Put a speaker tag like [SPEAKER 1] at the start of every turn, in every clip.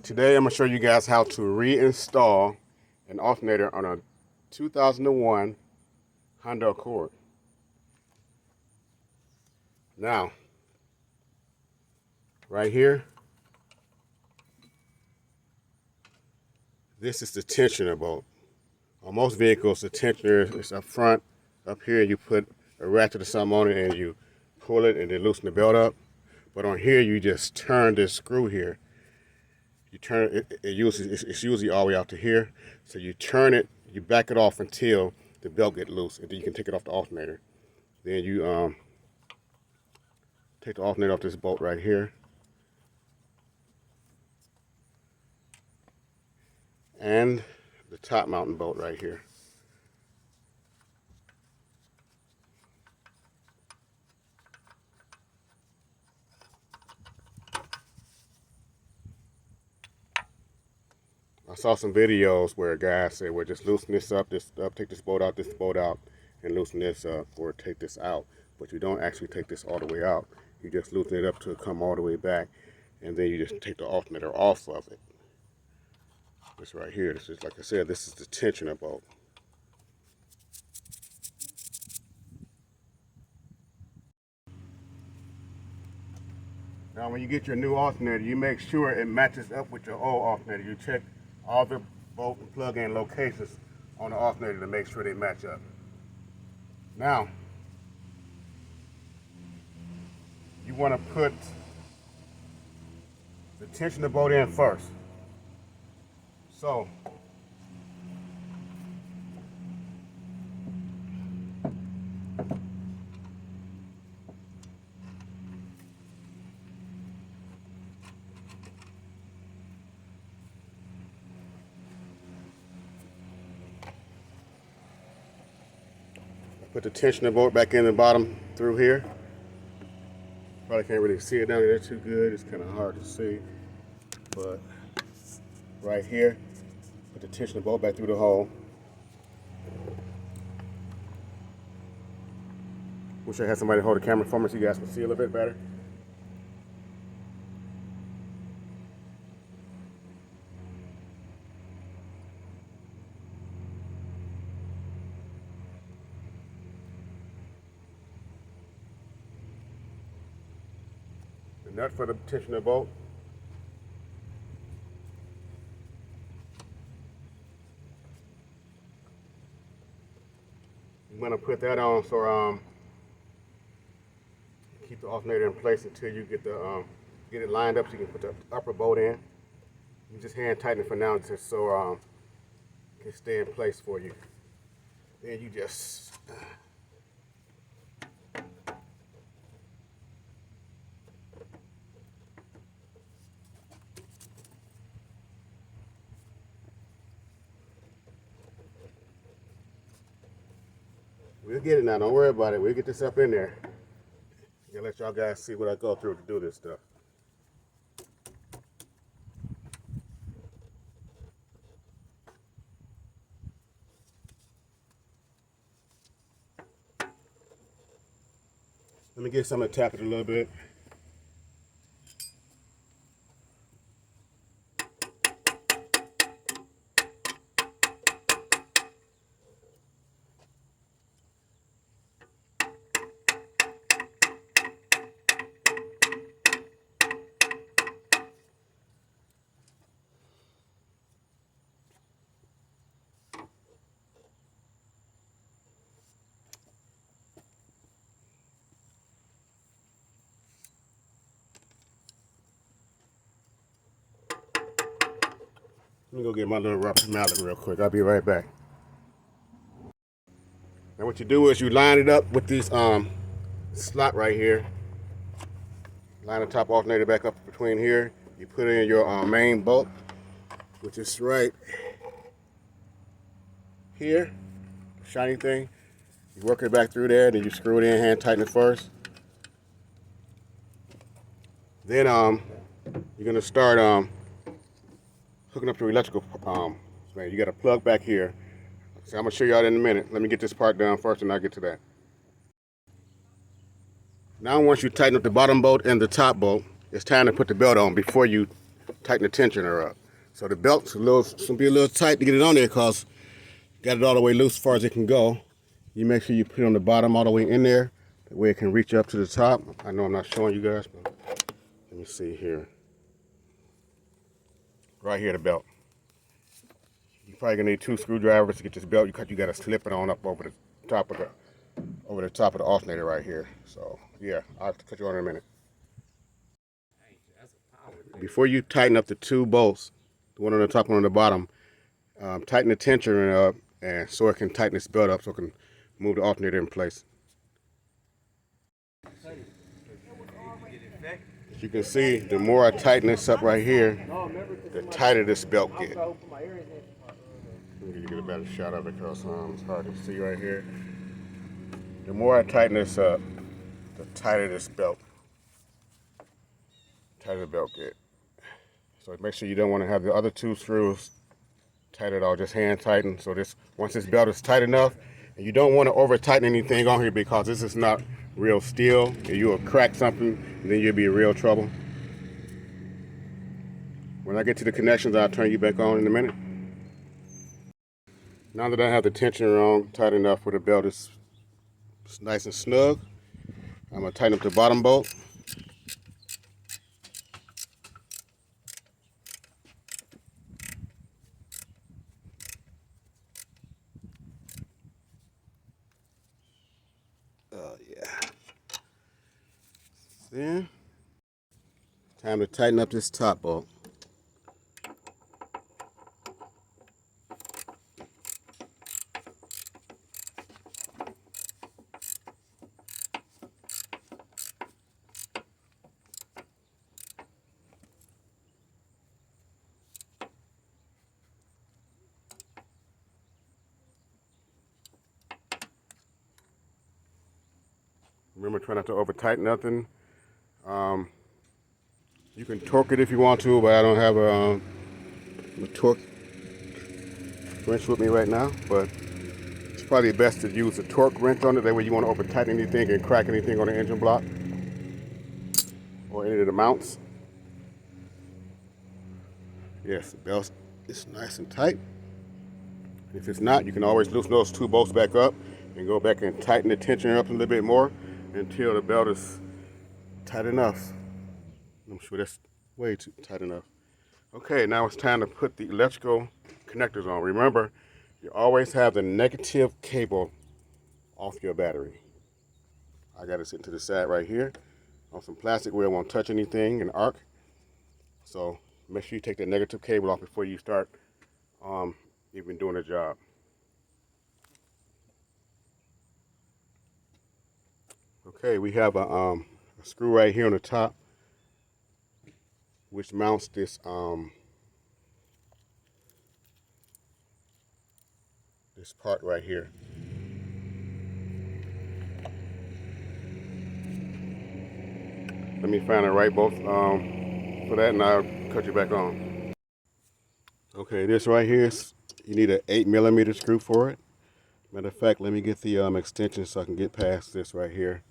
[SPEAKER 1] Today I'm going to show you guys how to reinstall an alternator on a 2001 Honda Accord. Now, right here, this is the tensioner bolt. On most vehicles, the tensioner is up front. Up here, you put a ratchet or something on it and you pull it and then loosen the belt up. But on here, you just turn this screw here. You turn it, it's usually all the way out to here. So you turn it, you back it off until the belt gets loose, and then you can take it off the alternator. Then you take the alternator off this bolt right here. And the top mounting bolt right here. I saw some videos where guys say, well, just loosen this up, take this bolt out, and loosen this up, or take this out. But you don't actually take this all the way out. You just loosen it up to come all the way back, and then you just take the alternator off of it. This right here, this is, like I said, this is the tensioner bolt. Now when you get your new alternator, you make sure it matches up with your old alternator. You check all the bolt and plug-in locations on the alternator to make sure they match up. Now, you want to put the tensioner bolt in first. So, put the tensioner bolt back in the bottom through here. Probably can't really see it down there too good. It's kind of hard to see. But right here, put the tensioner bolt back through the hole. Wish I had somebody hold the camera for me so you guys can see a little bit better. The nut for the tensioner bolt. I'm gonna put that on so keep the alternator in place until you get it lined up so you can put the upper bolt in. You just hand tighten it for now just so it can stay in place for you. Then you just we'll get it now, don't worry about it. We'll get this up in there. I'm gonna let y'all guys see what I go through to do this stuff. Let me get something to tap it a little bit. Let me go get my little rubber mallet real quick. I'll be right back. Now what you do is you line it up with this slot right here. Line the top alternator back up between here. You put in your main bolt, which is right here, shiny thing. You work it back through there, then you screw it in, hand tighten it first. Then you're gonna start hooking up your electrical. You got a plug back here. So I'm gonna show you all in a minute. Let me get this part done first, and I'll get to that. Now once you tighten up the bottom bolt and the top bolt, it's time to put the belt on before you tighten the tensioner up. So the belt's gonna be a little tight to get it on there because got it all the way loose as far as it can go. You make sure you put it on the bottom all the way in there. That way it can reach up to the top. I know I'm not showing you guys, but let me see here. Right here, the belt. You're probably gonna need 2 screwdrivers to get this belt. You gotta slip it on up over the top of the alternator right here. So yeah, I'll cut you on in a minute. Before you tighten up the 2 bolts, the one on the top and on the bottom, tighten the tensioner up, and so it can tighten this belt up so it can move the alternator in place. As you can see, the more I tighten this up right here, the tighter this belt gets. Let me get a better shot of it because it's hard to see right here. The more I tighten this up, the tighter this belt. Tighter the belt get. So make sure you don't want to have the other 2 screws tight at all. Just hand tighten. So once this belt is tight enough, and you don't want to over tighten anything on here because this is not real steel, and you will crack something, and then you'll be in real trouble. When I get to the connections, I'll turn you back on in a minute. Now that I have the tensioner on tight enough where the belt is nice and snug, I'm going to tighten up the bottom bolt. Yeah. Then, time to tighten up this top bolt. Remember, try not to over tighten nothing. You can torque it if you want to, but I don't have a torque wrench with me right now. But it's probably best to use a torque wrench on it. That way you want to over tighten anything and crack anything on the engine block or any of the mounts. Yes, the belt is nice and tight. If it's not, you can always loosen those 2 bolts back up and go back and tighten the tensioner up a little bit more until the belt is tight enough. I'm sure that's way too tight enough. Okay, now it's time to put the electrical connectors on. Remember, you always have the negative cable off your battery. I got it sitting to the side right here on some plastic where it won't touch anything and arc. So make sure you take the negative cable off before you start even doing the job. Okay, we have a screw right here on the top, which mounts this this part right here. Let me find the right bolt for that, and I'll cut you back on. Okay, this right here, you need an 8mm screw for it. Matter of fact, let me get the extension so I can get past this right here.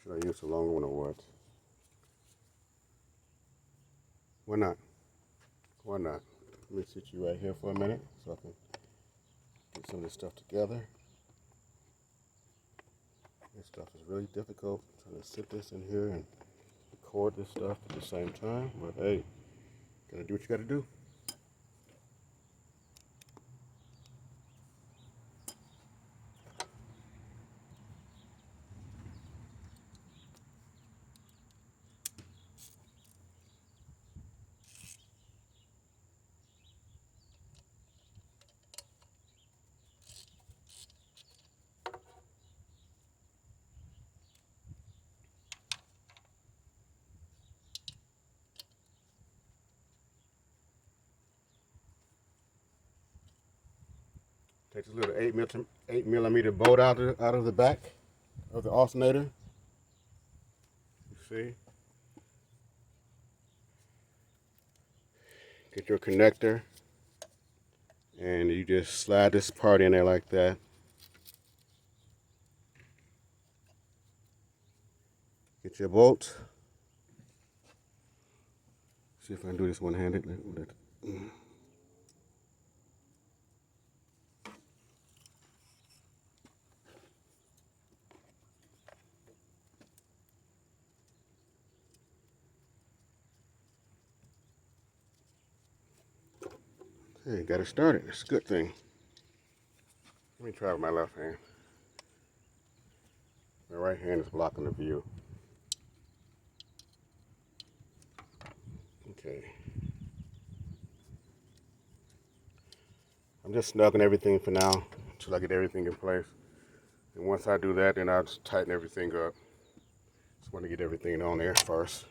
[SPEAKER 1] Should I use a longer one or what? Why not? Why not? Let me sit you right here for a minute so I can get some of this stuff together. This stuff is really difficult, trying to sit this in here and record this stuff at the same time, but hey, gotta do what you gotta do. Take this little 8mm bolt out of the back of the alternator. You see? Get your connector, and you just slide this part in there like that. Get your bolt. See if I can do this one-handed. Okay, got it started. It's a good thing. Let me try with my left hand. My right hand is blocking the view. Okay. I'm just snugging everything for now until I get everything in place. And once I do that, then I'll just tighten everything up. Just want to get everything on there first.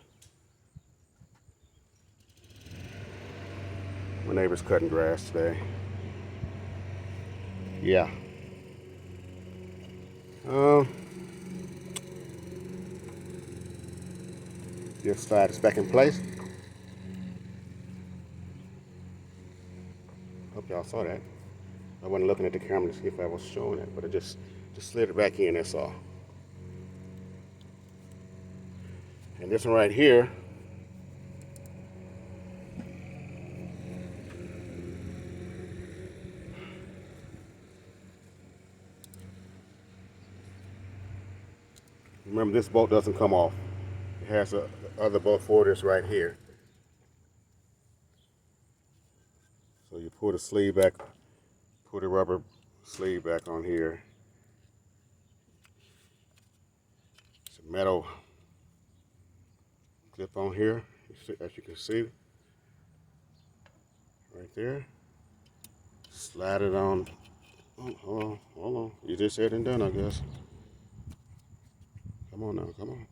[SPEAKER 1] My neighbor's cutting grass today. Yeah. Just slide this back in place. Hope y'all saw that. I wasn't looking at the camera to see if I was showing it, but I just slid it back in, that's all. And this one right here, remember this bolt doesn't come off. It has a other bolt for this right here. So you pull the sleeve back, pull the rubber sleeve back on here. It's a metal clip on here, as you can see, right there. Slide it on. Oh, hold on. Easier said than done, I guess. Come on now, come on.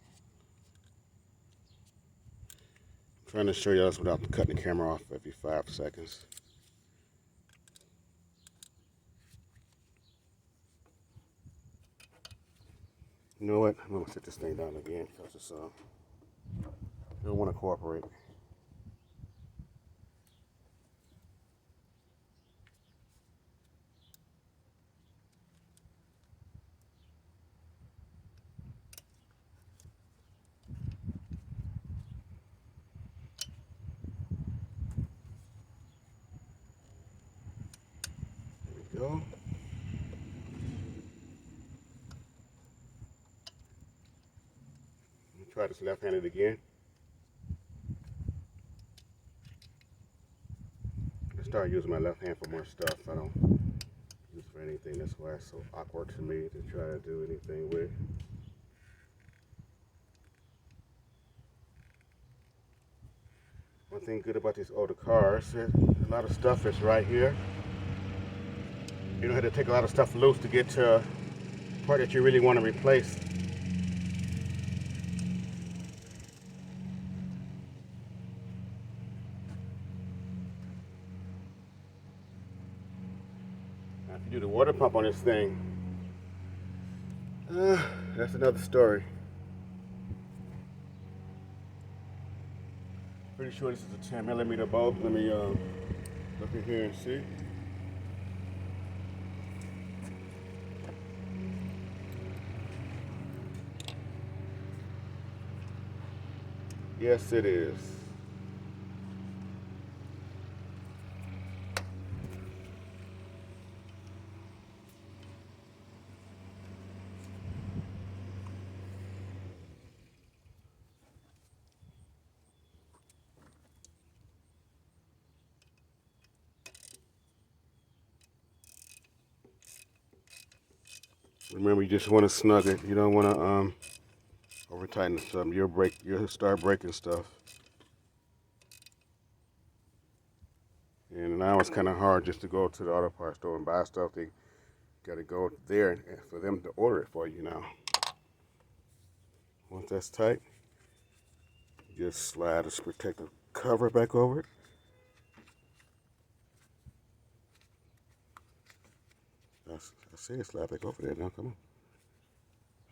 [SPEAKER 1] I'm trying to show you this without cutting the camera off every 5 seconds. You know what? I'm gonna sit this thing down again because it's it don't want to cooperate. There we go. Let me try this left-handed again. I start using my left hand for more stuff. I don't use it for anything. That's why it's so awkward to me to try to do anything with. One thing good about these older cars, a lot of stuff is right here. You don't have to take a lot of stuff loose to get to a part that you really want to replace. Now, if you do the water pump on this thing, that's another story. Pretty sure this is a 10mm bulb. Let me look in here and see. Yes, it is. Remember, you just want to snug it. You don't want to over tighten something. You'll start breaking stuff. And now it's kind of hard just to go to the auto parts store and buy stuff. They got to go there and for them to order it for you now. Once that's tight, you just slide this protective cover back over it. I said slide back over there now, come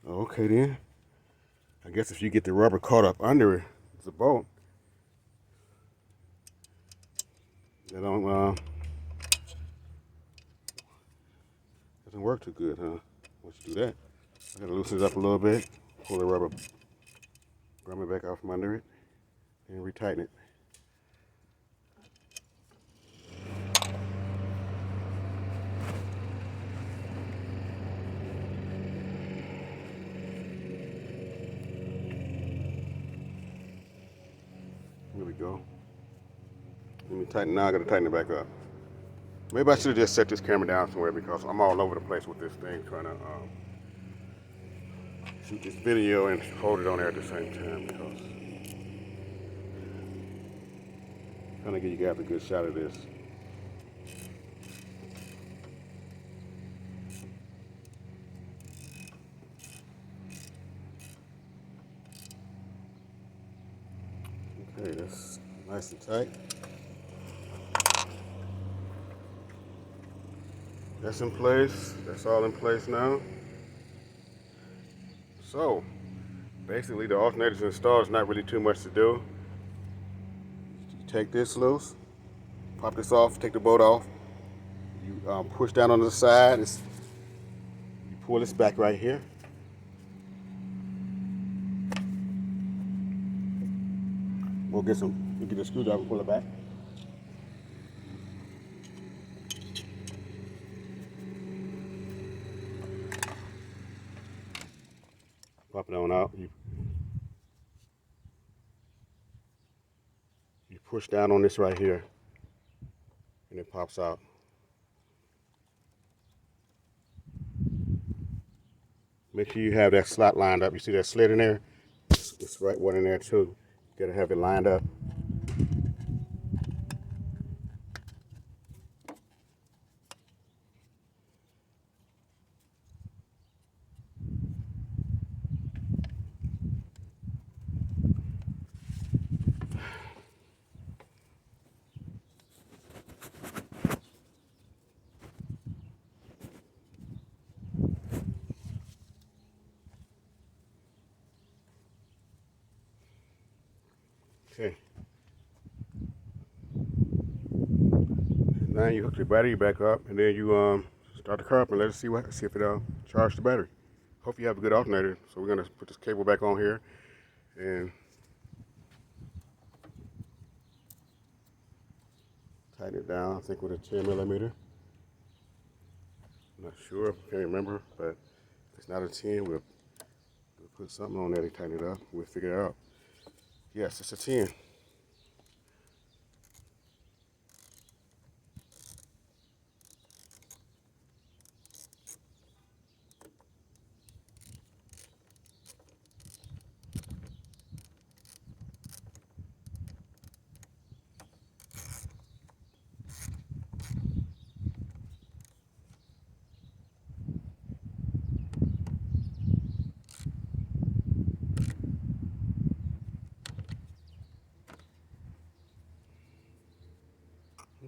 [SPEAKER 1] on. Okay then. I guess if you get the rubber caught up under the bolt, they don't doesn't work too good, huh? Once you do that, I gotta loosen it up a little bit, pull the rubber Grab it back out from under it and retighten it. There we go. Let me tighten. Now I gotta tighten it back up. Maybe I should have just set this camera down somewhere because I'm all over the place with this thing trying to shoot this video and hold it on there at the same time because I'm trying to give you guys a good shot of this. Okay, that's nice and tight. That's in place. That's all in place now. So, basically the alternator's installed. It's not really too much to do. You take this loose, pop this off, take the bolt off. You push down on the side. You pull this back right here. We'll get a screwdriver and pull it back. Pop it on out. You push down on this right here, and it pops out. Make sure you have that slot lined up. You see that slit in there? It's right one in there too. You gotta have it lined up. Okay. Now you hook the battery back up, and then you start the car up and let us see if it charge the battery. Hope you have a good alternator. So we're gonna put this cable back on here and tighten it down. I think with a 10mm. I'm not sure. I can't remember, but if it's not a 10, we'll put something on there to tighten it up. We'll figure it out. Yes, it's a 10.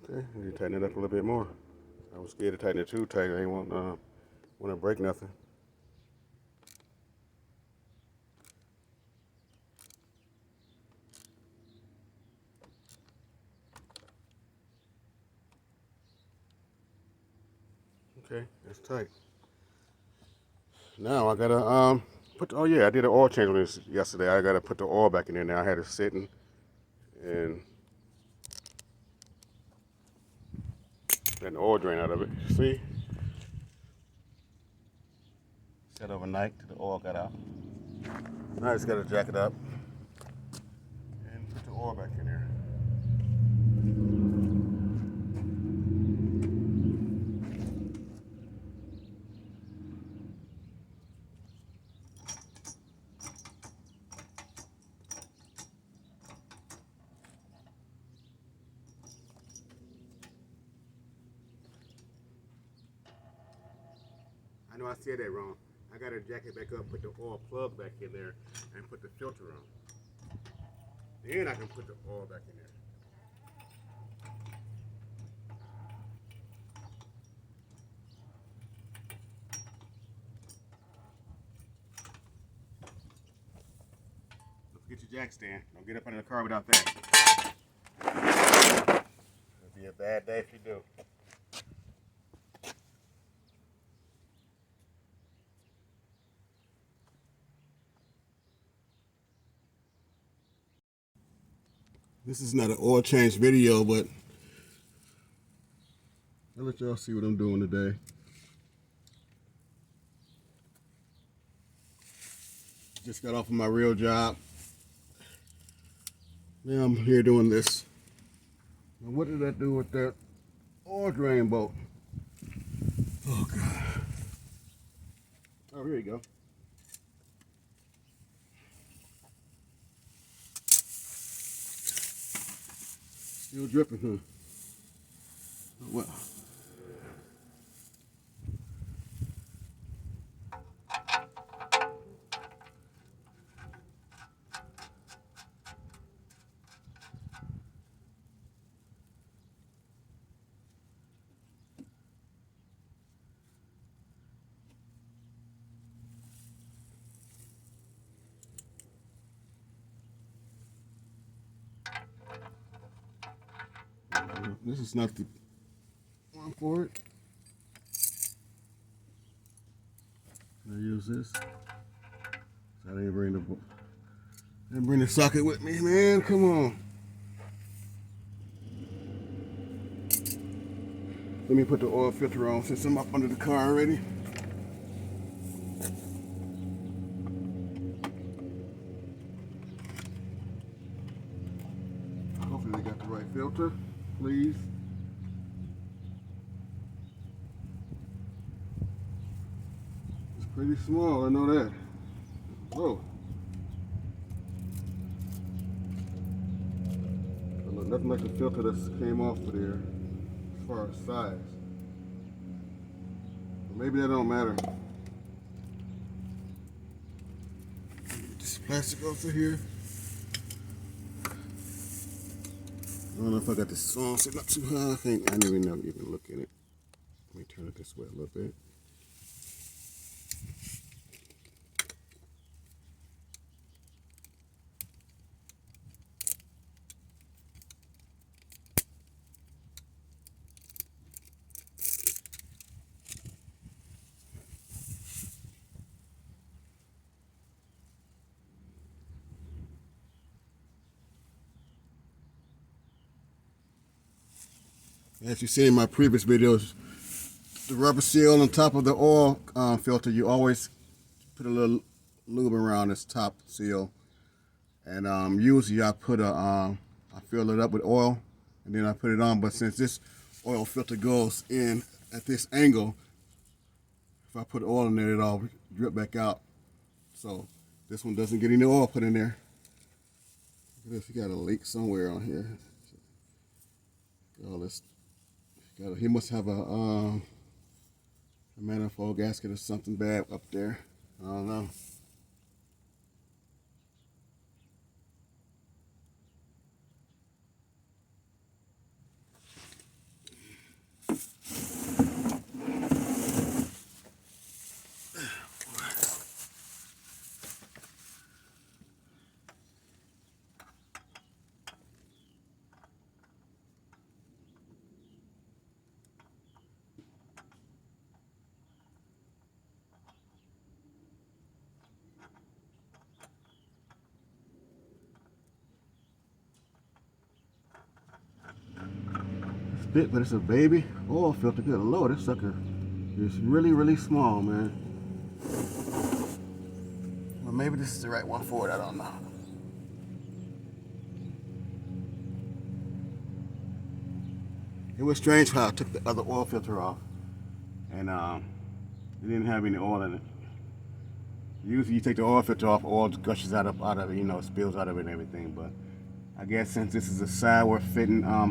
[SPEAKER 1] Okay, you tighten it up a little bit more. I was scared to tighten it too tight. I didn't want to break nothing. Okay, that's tight. Now I gotta oh yeah, I did an oil change on this yesterday. I gotta put the oil back in there now. I had it sitting and letting the oil drain out of it. See? Set overnight till the oil got out. Now I just gotta jack it up and put the oil back in there. I know I said that wrong. I gotta jack it back up, put the oil plug back in there, and put the filter on. Then I can put the oil back in there. Don't forget your jack stand. Don't get up under the car without that. It'll be a bad day if you do. This is not an oil change video, but I'll let y'all see what I'm doing today. Just got off of my real job. Now I'm here doing this. Now what did I do with that oil drain bolt? Oh God. Oh, here you go. Still dripping, huh? Oh, well. This is not the one for it. I use this. So I didn't bring the socket with me, man. Come on. Let me put the oil filter on since I'm up under the car already. Hopefully they got the right filter, please. It's pretty small, I know that. Whoa. Look, nothing like the filter that came off of there as far as size. But maybe that don't matter. Get this plastic off of here. I don't know if I got this on sitting up too high. I didn't even know you can look at it. Let me turn it this way a little bit. As you see in my previous videos, the rubber seal on top of the oil filter, you always put a little lube around this top seal. And usually I fill it up with oil and then I put it on. But since this oil filter goes in at this angle, if I put oil in there, it'll drip back out. So this one doesn't get any oil put in there. Look at this, you got a leak somewhere on here. All this. He must have a manifold gasket or something bad up there. I don't know. Bit, but it's a baby oil filter. Good Lord, this sucker is really, really small, man. Well, maybe this is the right one for it. I don't know. It was strange how I took the other oil filter off, and it didn't have any oil in it. Usually, you take the oil filter off, oil gushes out of it, spills out of it and everything. But I guess since this is a sideward fitting